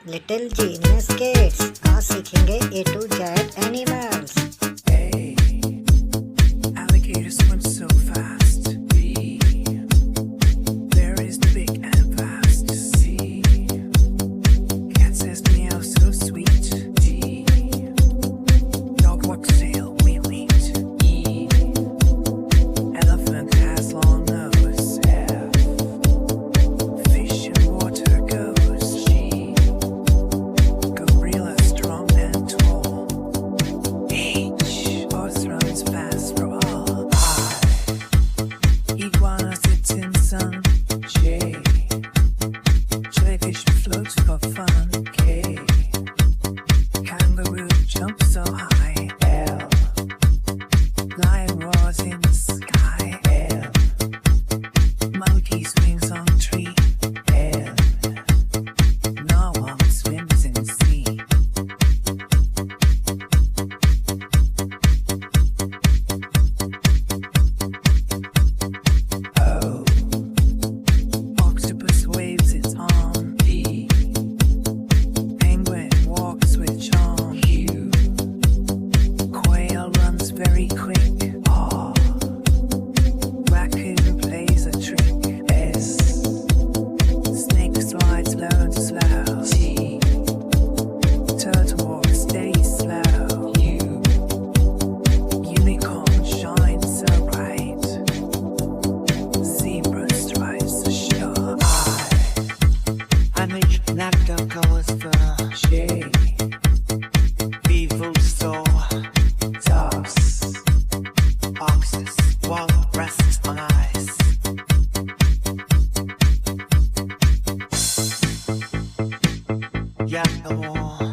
Little genius kids आज सीखेंगे A to Z animals. A. Alligator swims so fast. B. There is the big and vast. C. Cat says meow so sweet. D. Dog walks tail wheel eat. E. Elephant has long nose. F. Fish in water goes. G. Gorilla strong and tall. H. Horse runs fast for all. I. Iguana sits in sun. J. Jellyfish floats for fun. K. Kangaroo jumps so high. L. Lion roars in the sky. M. Monkey swings on tree. N. Narwhal swims in sea. O. Octopus waves its arm. P. Penguin walks with charm. Q. Quail runs very quick. R. Raccoon plays a trick. S. Snake slides low and slow. T. Turtle walks steady slow. U. Unicorn shines so bright. Zebra stripes the shore. I make nectar goes for J. Beaver store. Dogs. Oxes. Walruses on ice. Yellow.